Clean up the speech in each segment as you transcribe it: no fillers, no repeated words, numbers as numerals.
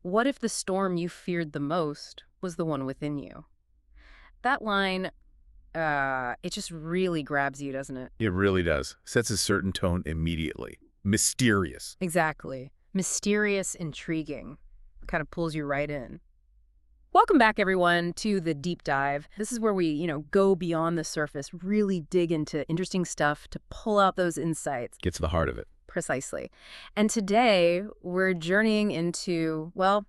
What if the storm you feared the most was the one within you? That line, it just really grabs you, doesn't it? It really does. Sets a certain tone immediately. Mysterious. Exactly. Mysterious, intriguing. Kind of pulls you right in. Welcome back, everyone, to the deep dive. This is where we, go beyond the surface, really dig into interesting stuff to pull out those insights. Get to the heart of it. Precisely. And today, we're journeying into, well,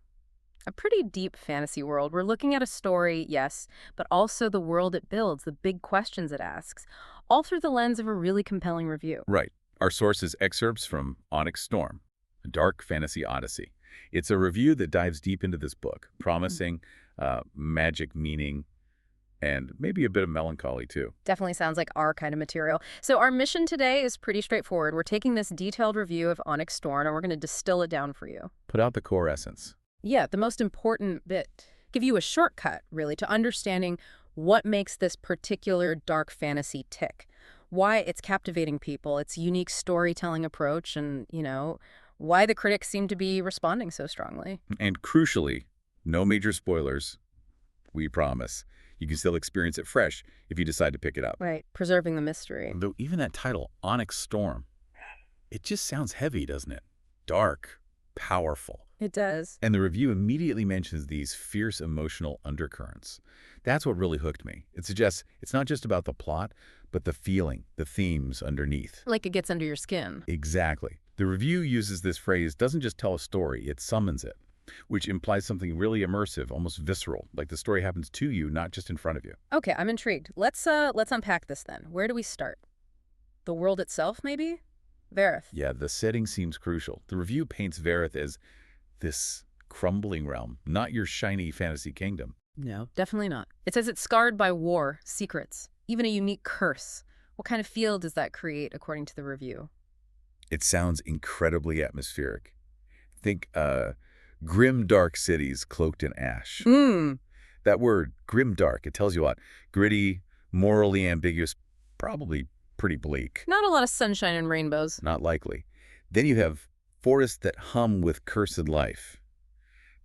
a pretty deep fantasy world. We're looking at a story, yes, but also the world it builds, the big questions it asks, all through the lens of a really compelling review. Right. Our source is excerpts from Onyx Storm, a dark fantasy odyssey. It's a review that dives deep into this book, promising magic meaning and maybe a bit of melancholy, too. Definitely sounds like our kind of material. So our mission today is pretty straightforward. We're taking this detailed review of Onyx Storm, and we're going to distill it down for you. Put out the core essence. Yeah, the most important bit. Give you a shortcut, really, to understanding what makes this particular dark fantasy tick, why it's captivating people, its unique storytelling approach, and, why the critics seem to be responding so strongly. And crucially, no major spoilers, we promise. You can still experience it fresh if you decide to pick it up. Right, preserving the mystery. Though even that title, Onyx Storm, it just sounds heavy, doesn't it? Dark, powerful. It does. And the review immediately mentions these fierce emotional undercurrents. That's what really hooked me. It suggests it's not just about the plot, but the feeling, the themes underneath. Like it gets under your skin. Exactly. The review uses this phrase, doesn't just tell a story, it summons it, which implies something really immersive, almost visceral, like the story happens to you, not just in front of you. Okay, I'm intrigued. Let's unpack this then. Where do we start? The world itself, maybe? Vareth. Yeah, the setting seems crucial. The review paints Vareth as this crumbling realm, not your shiny fantasy kingdom. No, definitely not. It says it's scarred by war, secrets, even a unique curse. What kind of feel does that create, according to the review? It sounds incredibly atmospheric. Think grim, dark cities cloaked in ash. That word, grim, dark, it tells you what? Gritty, morally ambiguous, probably pretty bleak. Not a lot of sunshine and rainbows. Not likely. Then you have forests that hum with cursed life.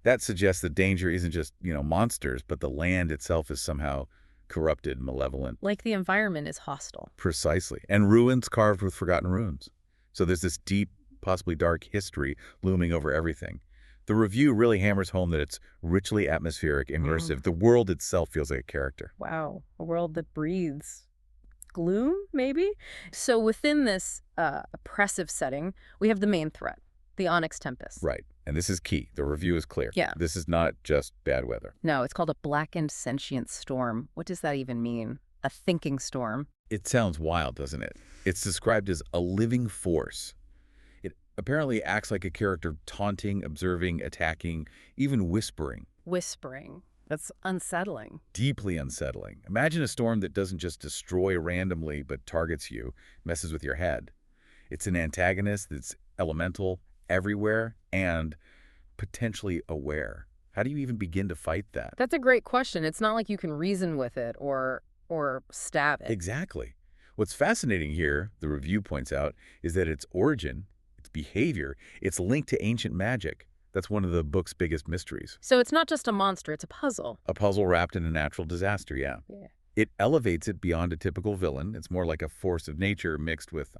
That suggests the danger isn't just, monsters, but the land itself is somehow corrupted, malevolent. Like the environment is hostile. Precisely. And ruins carved with forgotten runes. So there's this deep, possibly dark history looming over everything. The review really hammers home that it's richly atmospheric, immersive. The world itself feels like a character. Wow, a world that breathes gloom, maybe? So within this oppressive setting, we have the main threat, the Onyx Tempest. Right. And this is key. The review is clear. Yeah. This is not just bad weather. No, it's called a blackened sentient storm. What does that even mean? A thinking storm? It sounds wild, doesn't it? It's described as a living force. It apparently acts like a character, taunting, observing, attacking, even whispering. Whispering. That's unsettling. Deeply unsettling. Imagine a storm that doesn't just destroy randomly but targets you, messes with your head. It's an antagonist that's elemental, everywhere, and potentially aware. How do you even begin to fight that? That's a great question. It's not like you can reason with it or stab it. Exactly. What's fascinating here, the review points out, is that its origin, its behavior, it's linked to ancient magic. That's one of the book's biggest mysteries. So it's not just a monster, it's a puzzle. A puzzle wrapped in a natural disaster, yeah. It elevates it beyond a typical villain. It's more like a force of nature mixed with,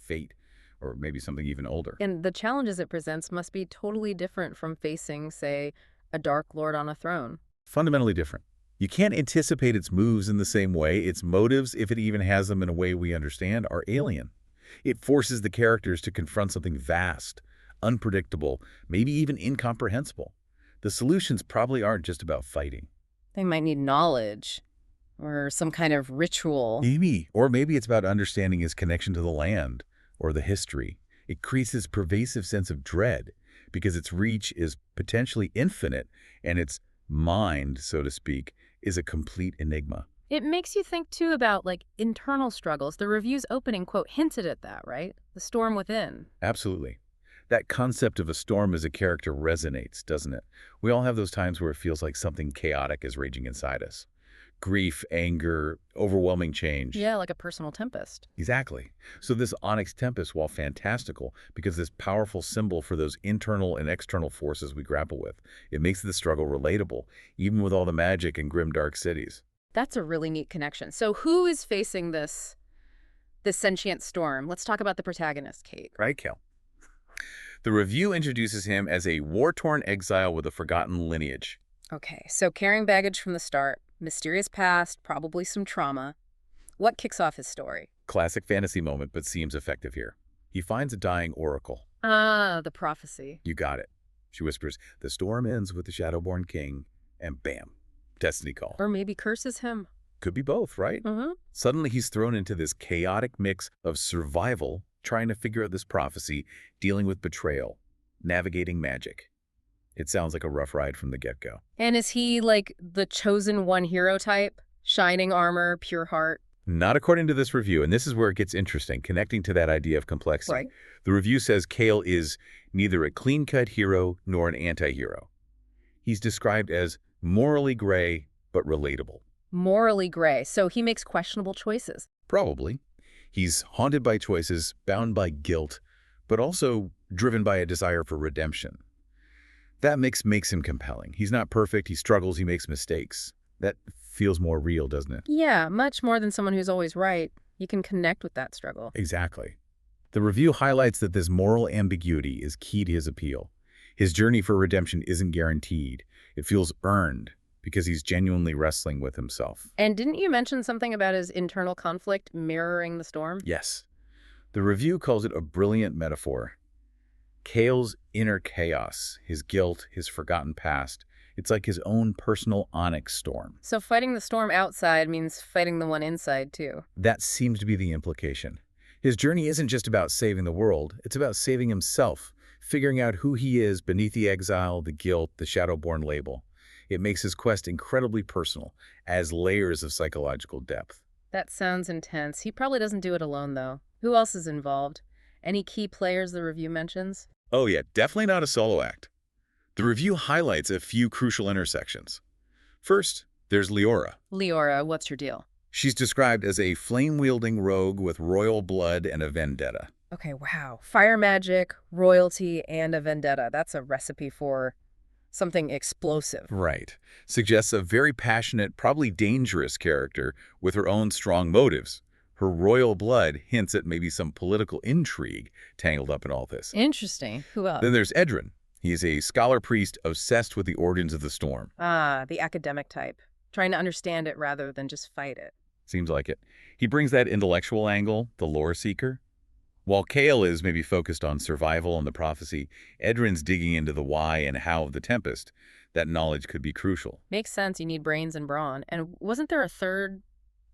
fate, or maybe something even older. And the challenges it presents must be totally different from facing, say, a Dark Lord on a throne. Fundamentally different. You can't anticipate its moves in the same way. Its motives, if it even has them in a way we understand, are alien. It forces the characters to confront something vast, unpredictable, maybe even incomprehensible. The solutions probably aren't just about fighting. They might need knowledge or some kind of ritual. Maybe. Or maybe it's about understanding his connection to the land or the history. It creates this pervasive sense of dread because its reach is potentially infinite and its mind, so to speak, is a complete enigma. It makes you think, too, about, internal struggles. The review's opening quote hinted at that, right? The storm within. Absolutely. That concept of a storm as a character resonates, doesn't it? We all have those times where it feels like something chaotic is raging inside us. Grief, anger, overwhelming change. Yeah, like a personal tempest. Exactly. So this Onyx Tempest, while fantastical, because this powerful symbol for those internal and external forces we grapple with, it makes the struggle relatable, even with all the magic in grim, dark cities. That's a really neat connection. So who is facing this sentient storm? Let's talk about the protagonist, Kate. Right, Kel? The review introduces him as a war-torn exile with a forgotten lineage. Okay, so carrying baggage from the start, mysterious past, probably some trauma. What kicks off his story? Classic fantasy moment, but seems effective here. He finds a dying oracle. Ah, the prophecy. You got it. She whispers, the storm ends with the Shadowborn King, and bam, destiny call. Or maybe curses him. Could be both, right? Mm-hmm. Suddenly he's thrown into this chaotic mix of survival, trying to figure out this prophecy, dealing with betrayal, navigating magic. It sounds like a rough ride from the get-go. And is he like the chosen one hero type? Shining armor, pure heart? Not according to this review, and this is where it gets interesting, connecting to that idea of complexity. Right. The review says Kale is neither a clean-cut hero nor an anti-hero. He's described as morally gray, but relatable. Morally gray, so he makes questionable choices. Probably. He's haunted by choices, bound by guilt, but also driven by a desire for redemption. That mix makes him compelling. He's not perfect, he struggles, he makes mistakes. That feels more real, doesn't it? Yeah, much more than someone who's always right. You can connect with that struggle. Exactly. The review highlights that this moral ambiguity is key to his appeal. His journey for redemption isn't guaranteed. It feels earned because he's genuinely wrestling with himself. And didn't you mention something about his internal conflict mirroring the storm? Yes. The review calls it a brilliant metaphor. Kale's inner chaos, his guilt, his forgotten past, it's like his own personal Onyx Storm. So fighting the storm outside means fighting the one inside, too. That seems to be the implication. His journey isn't just about saving the world, it's about saving himself, figuring out who he is beneath the exile, the guilt, the Shadowborn label. It makes his quest incredibly personal, adds layers of psychological depth. That sounds intense. He probably doesn't do it alone, though. Who else is involved? Any key players the review mentions? Oh yeah, definitely not a solo act. The review highlights a few crucial intersections. First, there's Leora. Leora, what's your deal? She's described as a flame-wielding rogue with royal blood and a vendetta. Okay, wow. Fire magic, royalty, and a vendetta. That's a recipe for something explosive. Right. Suggests a very passionate, probably dangerous character with her own strong motives. Her royal blood hints at maybe some political intrigue tangled up in all this. Interesting. Who else? Then there's Edrin. He's a scholar priest obsessed with the origins of the storm. Ah, the academic type. Trying to understand it rather than just fight it. Seems like it. He brings that intellectual angle, the lore seeker. While Kale is maybe focused on survival and the prophecy, Edrin's digging into the why and how of the Tempest. That knowledge could be crucial. Makes sense. You need brains and brawn. And wasn't there a third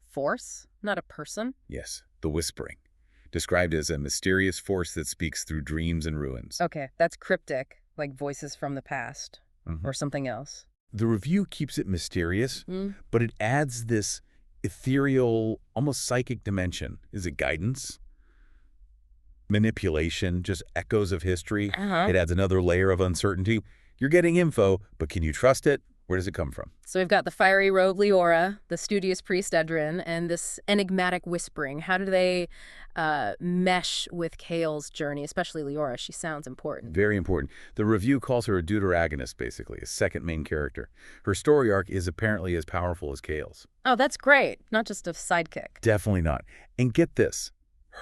force? Not a person? Yes, the Whispering. Described as a mysterious force that speaks through dreams and ruins. Okay, that's cryptic, like voices from the past. Or something else. The review keeps it mysterious, but it adds this ethereal, almost psychic dimension. Is it guidance? Manipulation, just echoes of history. It adds another layer of uncertainty. You're getting info, but can you trust it? Where does it come from? So we've got the fiery rogue Leora, the studious priest Edrin, and this enigmatic Whispering. How do they mesh with Kale's journey, especially Leora? She sounds important. Very important. The review calls her a deuteragonist, basically, a second main character. Her story arc is apparently as powerful as Kale's. Oh, that's great. Not just a sidekick. Definitely not. And get this,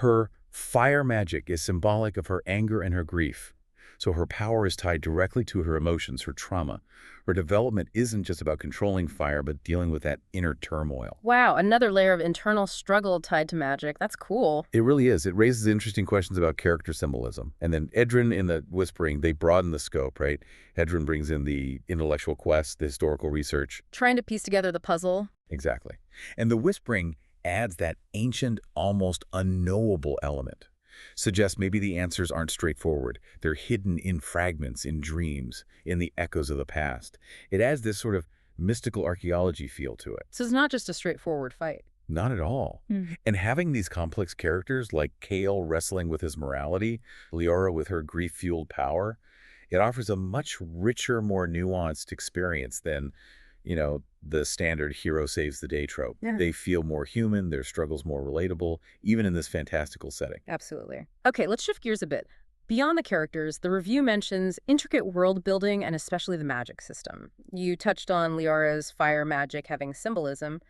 her fire magic is symbolic of her anger and her grief. So her power is tied directly to her emotions, her trauma. Her development isn't just about controlling fire, but dealing with that inner turmoil. Wow, another layer of internal struggle tied to magic. That's cool. It really is. It raises interesting questions about character symbolism. And then Edrin in the Whispering, they broaden the scope, right? Edrin brings in the intellectual quest, the historical research. Trying to piece together the puzzle. Exactly. And the Whispering adds that ancient, almost unknowable element. Suggests maybe the answers aren't straightforward. They're hidden in fragments, in dreams, in the echoes of the past. It adds this sort of mystical archaeology feel to it. So it's not just a straightforward fight. Not at all. And having these complex characters like Kale wrestling with his morality, Leora with her grief-fueled power, it offers a much richer, more nuanced experience than The standard hero saves the day trope. Yeah. They feel more human, their struggles more relatable, even in this fantastical setting. Absolutely. Okay, let's shift gears a bit. Beyond the characters, the review mentions intricate world building and especially the magic system. You touched on Liara's fire magic having symbolism.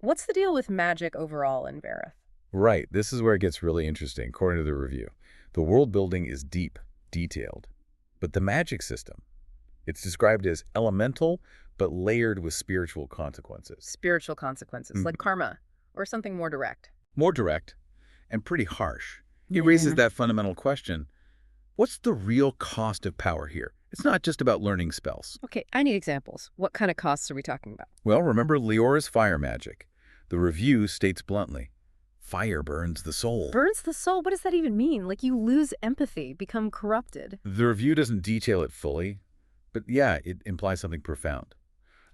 What's the deal with magic overall in Vareth? Right, this is where it gets really interesting, according to the review. The world building is deep, detailed. But the magic system, it's described as elemental, but layered with spiritual consequences. Spiritual consequences, like karma, or something more direct. More direct and pretty harsh. It raises that fundamental question, what's the real cost of power here? It's not just about learning spells. Okay, I need examples. What kind of costs are we talking about? Well, remember Leora's fire magic. The review states bluntly, fire burns the soul. Burns the soul? What does that even mean? Like you lose empathy, become corrupted. The review doesn't detail it fully, but yeah, it implies something profound.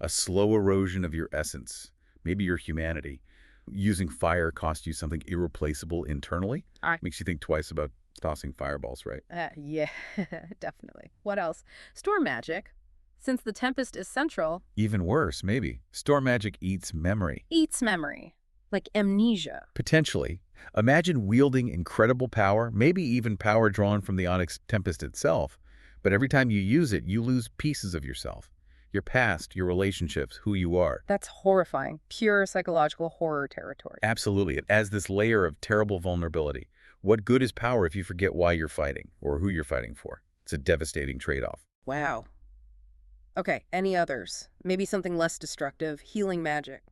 A slow erosion of your essence, maybe your humanity. Using fire costs you something irreplaceable internally. Makes you think twice about tossing fireballs, right? Yeah, definitely. What else? Storm magic. Since the Tempest is central. Even worse, maybe. Storm magic eats memory. Eats memory. Like amnesia. Potentially. Imagine wielding incredible power, maybe even power drawn from the Onyx Tempest itself. But every time you use it, you lose pieces of yourself. Your past, your relationships, who you are. That's horrifying. Pure psychological horror territory. Absolutely. It adds this layer of terrible vulnerability. What good is power if you forget why you're fighting or who you're fighting for? It's a devastating trade-off. Wow. Okay, any others? Maybe something less destructive, healing magic.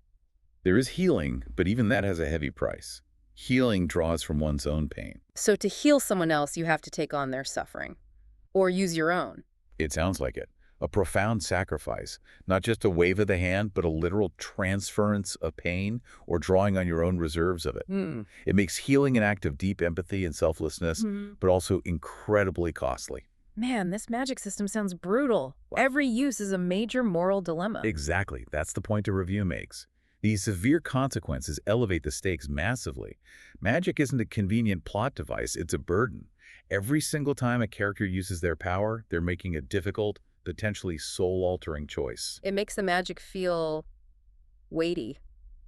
There is healing, but even that has a heavy price. Healing draws from one's own pain. So to heal someone else, you have to take on their suffering. Or use your own. It sounds like it. A profound sacrifice, not just a wave of the hand, but a literal transference of pain or drawing on your own reserves of it. It makes healing an act of deep empathy and selflessness, but also incredibly costly. Man, this magic system sounds brutal. Every use is a major moral dilemma. Exactly. That's the point the review makes. These severe consequences elevate the stakes massively. Magic isn't a convenient plot device, it's a burden. Every single time a character uses their power, they're making a difficult, potentially soul-altering choice. It makes the magic feel weighty,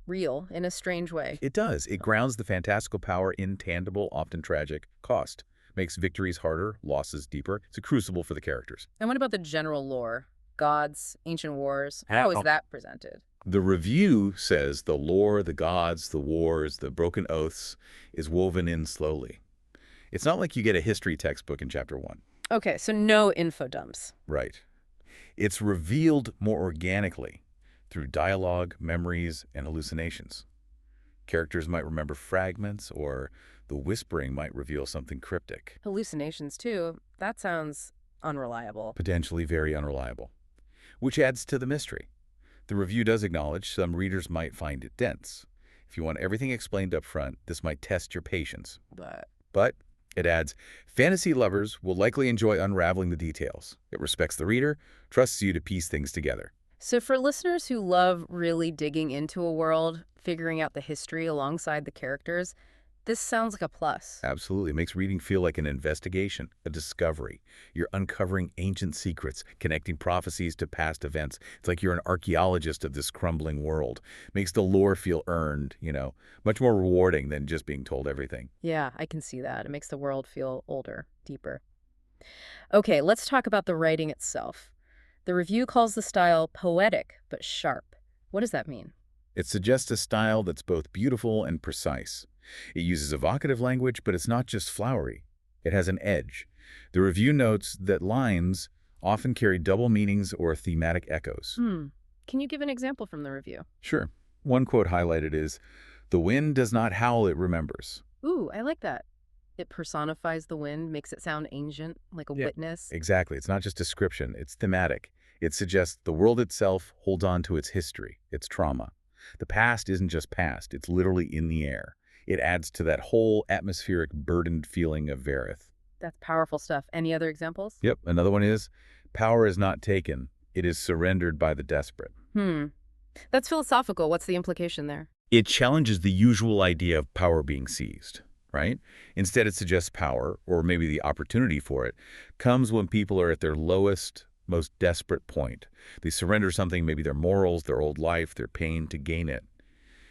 real, in a strange way. It does. It grounds the fantastical power in tangible, often tragic, cost. Makes victories harder, losses deeper. It's a crucible for the characters. And what about the general lore? Gods, ancient wars, how is that presented? The review says the lore, the gods, the wars, the broken oaths is woven in slowly. It's not like you get a history textbook in chapter 1. Okay, so no info dumps. Right. It's revealed more organically through dialogue, memories, and hallucinations. Characters might remember fragments, or the whispering might reveal something cryptic. Hallucinations, too. That sounds unreliable. Potentially very unreliable. Which adds to the mystery. The review does acknowledge some readers might find it dense. If you want everything explained up front, this might test your patience. But it adds, fantasy lovers will likely enjoy unraveling the details. It respects the reader, trusts you to piece things together. So for listeners who love really digging into a world, figuring out the history alongside the characters, this sounds like a plus. Absolutely. It makes reading feel like an investigation, a discovery. You're uncovering ancient secrets, connecting prophecies to past events. It's like you're an archaeologist of this crumbling world. Makes the lore feel earned, much more rewarding than just being told everything. Yeah, I can see that. It makes the world feel older, deeper. Okay, let's talk about the writing itself. The review calls the style poetic, but sharp. What does that mean? It suggests a style that's both beautiful and precise. It uses evocative language, but it's not just flowery. It has an edge. The review notes that lines often carry double meanings or thematic echoes. Can you give an example from the review? Sure. One quote highlighted is, "The wind does not howl, it remembers." Ooh, I like that. It personifies the wind, makes it sound ancient, like a witness. Exactly. It's not just description, it's thematic. It suggests the world itself holds on to its history, its trauma. The past isn't just past, it's literally in the air. It adds to that whole atmospheric, burdened feeling of Vareth. That's powerful stuff. Any other examples? Yep. Another one is, power is not taken. It is surrendered by the desperate. That's philosophical. What's the implication there? It challenges the usual idea of power being seized, right? Instead, it suggests power, or maybe the opportunity for it, comes when people are at their lowest, most desperate point. They surrender something, maybe their morals, their old life, their pain, to gain it.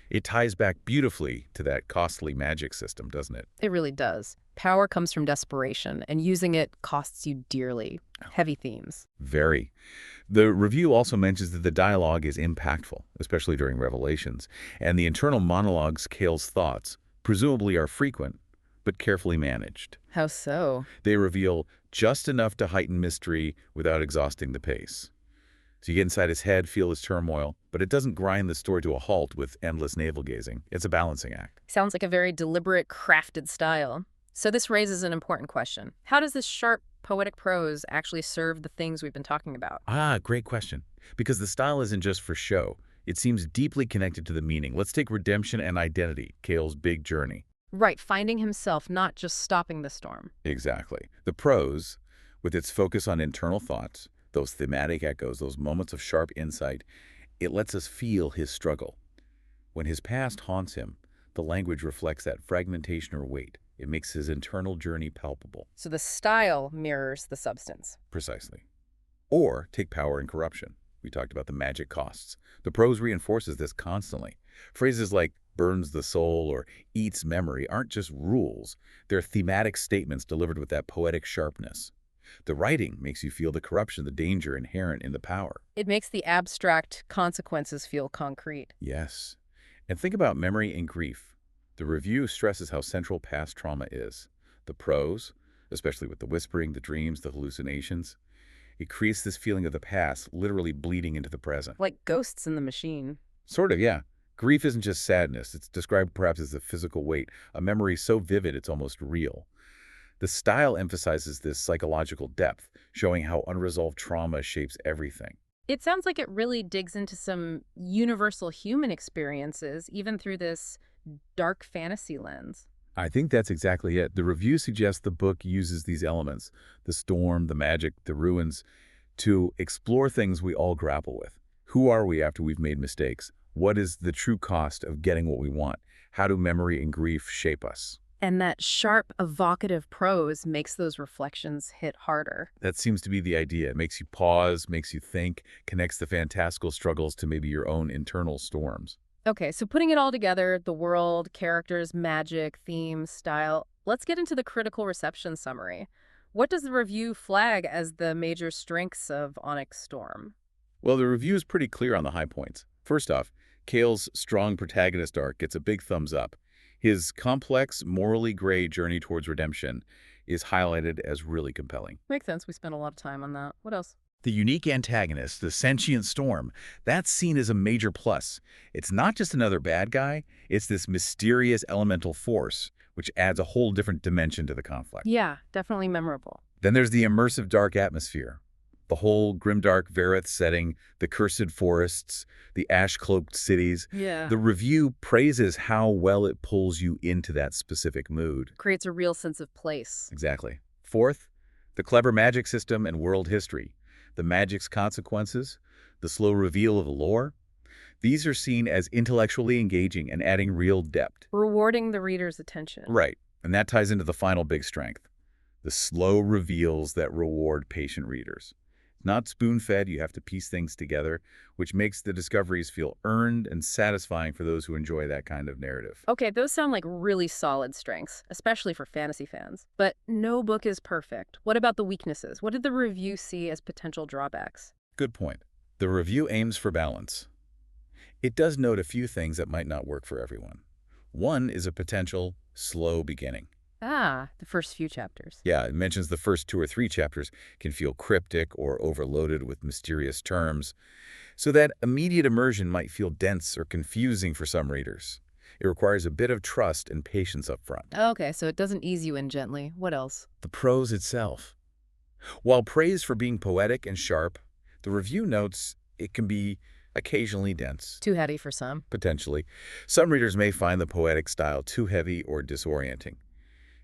It ties back beautifully to that costly magic system, doesn't it? It really does. Power comes from desperation, and using it costs you dearly. Heavy themes. Very. The review also mentions that the dialogue is impactful, especially during revelations, and the internal monologues Cale's thoughts presumably are frequent, but carefully managed. How so? They reveal just enough to heighten mystery without exhausting the pace. So you get inside his head, feel his turmoil, but it doesn't grind the story to a halt with endless navel-gazing. It's a balancing act. Sounds like a very deliberate, crafted style. So this raises an important question. How does this sharp, poetic prose actually serve the things we've been talking about? Ah, great question. Because the style isn't just for show. It seems deeply connected to the meaning. Let's take redemption and identity, Cale's big journey. Right, finding himself, not just stopping the storm. Exactly. The prose, with its focus on internal thoughts, those thematic echoes, those moments of sharp insight, it lets us feel his struggle. When his past haunts him, the language reflects that fragmentation or weight. It makes his internal journey palpable. So the style mirrors the substance. Precisely. Or take power and corruption. We talked about the magic costs. The prose reinforces this constantly. Phrases like burns the soul or eats memory aren't just rules. They're thematic statements delivered with that poetic sharpness. The writing makes you feel the corruption, the danger inherent in the power. It makes the abstract consequences feel concrete. Yes. And think about memory and grief. The review stresses how central past trauma is. The prose, especially with the whispering, the dreams, the hallucinations, it creates this feeling of the past literally bleeding into the present. Like ghosts in the machine. Sort of, yeah. Grief isn't just sadness. It's described perhaps as a physical weight, a memory so vivid it's almost real. The style emphasizes this psychological depth, showing how unresolved trauma shapes everything. It sounds like it really digs into some universal human experiences, even through this dark fantasy lens. I think that's exactly it. The review suggests the book uses these elements, the storm, the magic, the ruins, to explore things we all grapple with. Who are we after we've made mistakes? What is the true cost of getting what we want? How do memory and grief shape us? And that sharp, evocative prose makes those reflections hit harder. That seems to be the idea. It makes you pause, makes you think, connects the fantastical struggles to maybe your own internal storms. Okay, so putting it all together, the world, characters, magic, theme, style, let's get into the critical reception summary. What does the review flag as the major strengths of Onyx Storm? Well, the review is pretty clear on the high points. First off, Cale's strong protagonist arc gets a big thumbs up. His complex, morally gray journey towards redemption is highlighted as really compelling. Makes sense. We spent a lot of time on that. What else? The unique antagonist, the sentient storm, that's seen as a major plus. It's not just another bad guy, it's this mysterious elemental force, which adds a whole different dimension to the conflict. Yeah, definitely memorable. Then there's the immersive dark atmosphere. The whole grimdark Vareth setting, the cursed forests, the ash-cloaked cities. Yeah. The review praises how well it pulls you into that specific mood. Creates a real sense of place. Exactly. Fourth, the clever magic system and world history. The magic's consequences, the slow reveal of the lore. These are seen as intellectually engaging and adding real depth. Rewarding the reader's attention. Right. And that ties into the final big strength. The slow reveals that reward patient readers. Not spoon-fed, you have to piece things together, which makes the discoveries feel earned and satisfying for those who enjoy that kind of narrative. Okay, those sound like really solid strengths, especially for fantasy fans. But no book is perfect. What about the weaknesses? What did the review see as potential drawbacks? Good point. The review aims for balance. It does note a few things that might not work for everyone. One is a potential slow beginning. Ah, the first few chapters. Yeah, it mentions the first 2 or 3 chapters can feel cryptic or overloaded with mysterious terms, so that immediate immersion might feel dense or confusing for some readers. It requires a bit of trust and patience up front. Okay, so it doesn't ease you in gently. What else? The prose itself. While praised for being poetic and sharp, the review notes it can be occasionally dense. Too heady for some. Potentially. Some readers may find the poetic style too heavy or disorienting.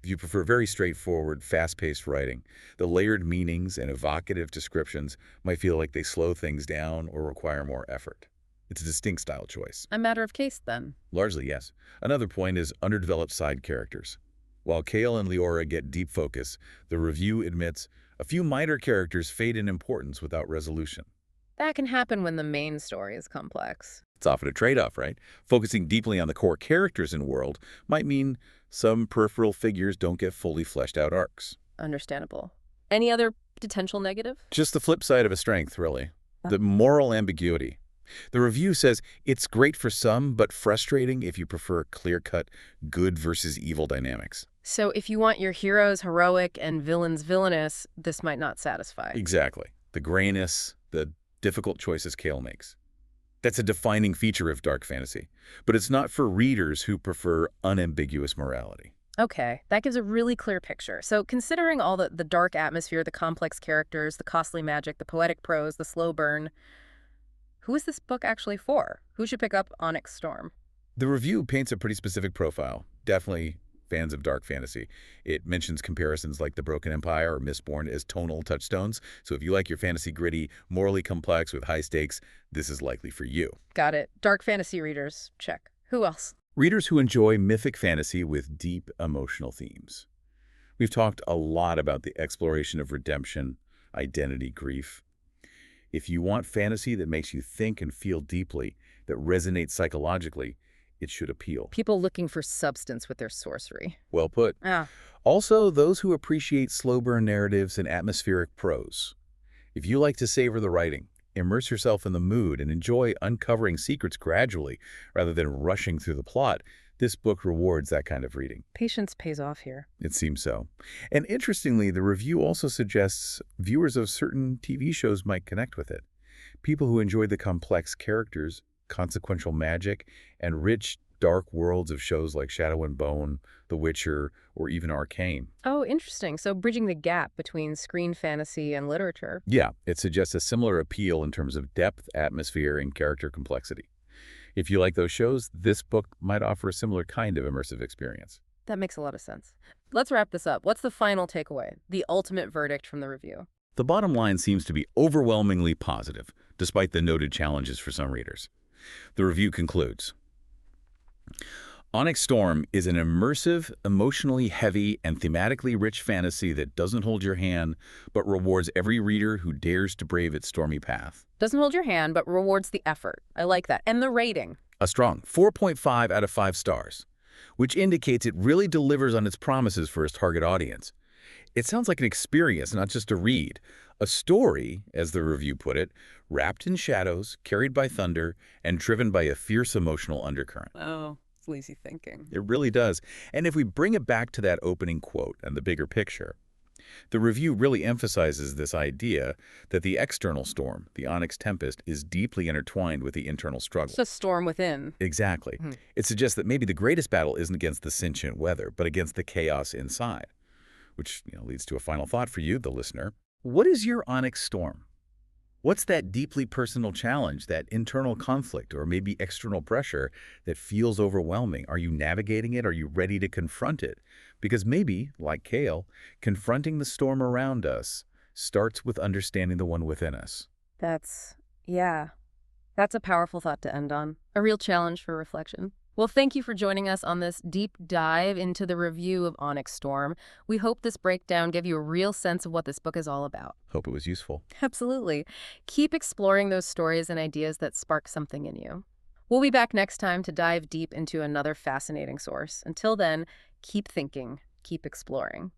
If you prefer very straightforward, fast-paced writing, the layered meanings and evocative descriptions might feel like they slow things down or require more effort. It's a distinct style choice. A matter of case, then. Largely, yes. Another point is underdeveloped side characters. While Cale and Leora get deep focus, the review admits A few minor characters fade in importance without resolution. That can happen when the main story is complex. It's often a trade-off, right? Focusing deeply on the core characters in world might mean some peripheral figures don't get fully fleshed out arcs. Understandable. Any other potential negative? Just the flip side of a strength, really. The moral ambiguity. The review says it's great for some, but frustrating if you prefer clear-cut good versus evil dynamics. So if you want your heroes heroic and villains villainous, this might not satisfy. Exactly. The grayness, the difficult choices Cale makes. That's a defining feature of dark fantasy, but it's not for readers who prefer unambiguous morality. Okay, that gives a really clear picture. So considering all the dark atmosphere, the complex characters, the costly magic, the poetic prose, the slow burn, who is this book actually for? Who should pick up Onyx Storm? The review paints a pretty specific profile, definitely fans of dark fantasy. It mentions comparisons like The Broken Empire or Mistborn as tonal touchstones, so if you like your fantasy gritty, morally complex with high stakes, this is likely for you. Got it. Dark fantasy readers, check. Who else? Readers who enjoy mythic fantasy with deep emotional themes. We've talked a lot about the exploration of redemption, identity, grief. If you want fantasy that makes you think and feel deeply, that resonates psychologically, it should appeal. People looking for substance with their sorcery. Well put. Ah, Also, those who appreciate slow burn narratives and atmospheric prose. If you like to savor the writing, immerse yourself in the mood, and enjoy uncovering secrets gradually rather than rushing through the plot, this book rewards that kind of reading. patience pays off here. It seems so. And interestingly, the review also suggests viewers of certain TV shows might connect with it. People who enjoy the complex characters, consequential magic, and rich, dark worlds of shows like Shadow and Bone, The Witcher, or even Arcane. Oh, interesting. So bridging the gap between screen fantasy and literature. Yeah, it suggests a similar appeal in terms of depth, atmosphere, and character complexity. If you like those shows, this book might offer a similar kind of immersive experience. That makes a lot of sense. Let's wrap this up. What's the final takeaway? The ultimate verdict from the review? The bottom line seems to be overwhelmingly positive, despite the noted challenges for some readers. The review concludes, Onyx Storm is an immersive, emotionally heavy, and thematically rich fantasy that doesn't hold your hand, but rewards every reader who dares to brave its stormy path. Doesn't hold your hand, but rewards the effort. I like that. And the rating. A strong 4.5 out of 5 stars, which indicates it really delivers on its promises for its target audience. It sounds like an experience, not just a read. A story, as the review put it, wrapped in shadows, carried by thunder, and driven by a fierce emotional undercurrent. Oh, it's lazy thinking. It really does. And if we bring it back to that opening quote and the bigger picture, the review really emphasizes this idea that the external storm, the Onyx Tempest, is deeply intertwined with the internal struggle. It's a storm within. Exactly. It suggests that maybe the greatest battle isn't against the sentient weather, but against the chaos inside. Which leads to a final thought for you, the listener. What is your Onyx Storm? What's that deeply personal challenge, that internal conflict, or maybe external pressure that feels overwhelming? Are you navigating it? Are you ready to confront it? Because maybe, like Cale, confronting the storm around us starts with understanding the one within us. That's a powerful thought to end on. A real challenge for reflection. Well, thank you for joining us on this deep dive into the review of Onyx Storm. We hope this breakdown gave you a real sense of what this book is all about. Hope it was useful. Absolutely. Keep exploring those stories and ideas that spark something in you. We'll be back next time to dive deep into another fascinating source. Until then, keep thinking, keep exploring.